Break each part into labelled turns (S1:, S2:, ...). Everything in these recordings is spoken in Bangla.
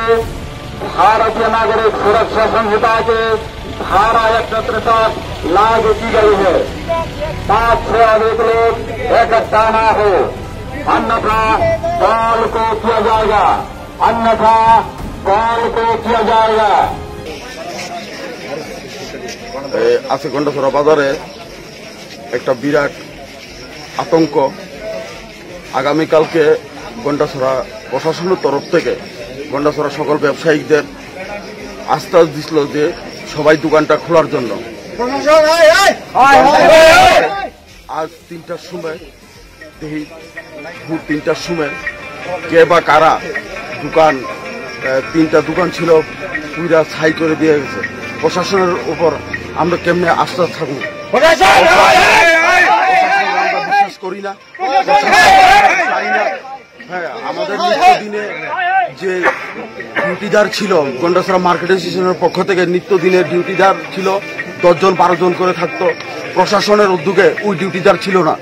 S1: भारतीय नागरिक सुरक्षा संहिता के धारा 167 लागू की गई है। 5 से अधिक लोग इकट्ठा न हो, अन्यथा कॉल को किया जाएगा,
S2: আছে গন্ডাছড়া বাজারে একটা বিরাট আতঙ্ক। আগামীকালকে গন্ডাছড়া প্রশাসনের তরফ থেকে গন্ডাছড়া সকল ব্যবসায়িকদের আশ্বাস দিছিল যে সবাই দোকানটা খোলার জন্য। আজ 3টার সময় দেখি ভোর 3টার সময় কে বা কারা দোকান 3টা দোকান ছিল পুরা ছাই করে দিয়ে গেছে। প্রশাসনের উপর আমরা কেমনে আস্থা থাকবো? বিশ্বাস করি না। হ্যাঁ, আমাদের নিত্যদিনে যে ডিউটিদার ছিল গন্ডাছড়া মার্কেট অ্যাসোসিয়েশনের পক্ষ থেকে নিত্যদিনের ডিউটিদার ছিল 10 জন 12 জন করে থাকতো। প্রশাসনের উদ্যোগে ওই ডিউটিদার ছিল না।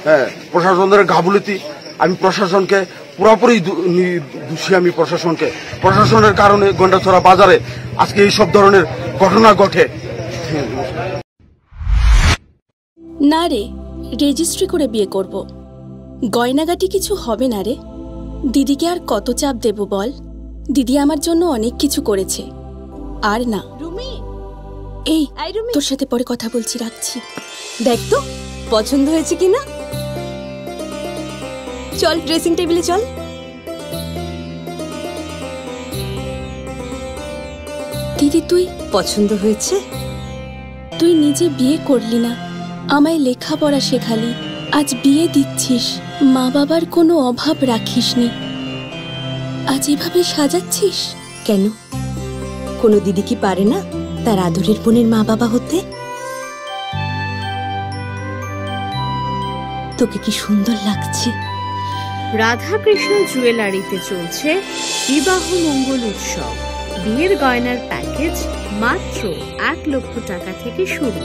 S2: হ্যাঁ, প্রশাসনের গাফিলতি। আমি প্রশাসনকে পুরোপুরি দোষী। আমি প্রশাসনের কারণে গন্ডাছড়া বাজারে আজকে এইসব ধরনের ঘটনা ঘটে।
S3: না রে, রেজিস্ট্রি করে বিয়ে করব। গয়নাগাটি কিছু হবে না রে। দিদিকে আর কত চাপ দেব বল? দিদি আমার জন্য অনেক কিছু করেছে। আর না এই তোর সাথে পরে কথা বলছি, রাখছি।
S4: দেখ তো পছন্দ হয়েছে কিনা। চল ড্রেসিং টেবিলে চল।
S3: দিদি তুই
S4: পছন্দ হয়েছে?
S3: তুই নিজে বিয়ে করলি না, আমায় লেখাপড়া শেখালি, আজ বিয়ে দিচ্ছিস, মা বাবার কোনো অভাব রাখিসনি, আজ এভাবে সাজাচ্ছিস
S4: কেন? কোনো দিদি কি পারে না তার আদরের বোনের মা বাবা হতে? তোকে কি সুন্দর লাগছে।
S5: রাধাকৃষ্ণ জুয়েলারিতে চলছে বিবাহ মঙ্গল উৎসব। বিয়ের গয়নার প্যাকেজ মাত্র 1 লক্ষ টাকা থেকে শুরু।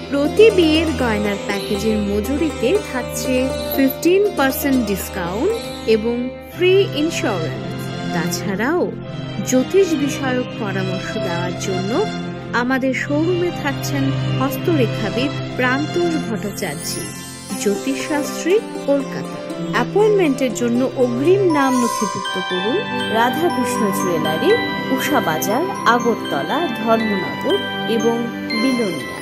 S5: প্রতি বিয়ের গয়নার প্যাকেজের মজুরিতে থাকছে 15% ডিসকাউন্ট এবং ফ্রি ইন্স্যুরেন্স। তাছাড়াও জ্যোতিষ বিষয়ক পরামর্শ দেওয়ার জন্য আমাদের শোরুমে থাকছেন হস্তরেখাবিদ প্রান্তোষ ভট্টাচার্য, জ্যোতিষশাস্ত্রী, কলকাতা। অ্যাপয়েন্টমেন্টের জন্য অগ্রিম নাম নথিভুক্ত করুন রাধাকৃষ্ণ জুয়েলারি, উষা বাজার, আগরতলা, ধর্মনগর এবং বিলোনিয়া।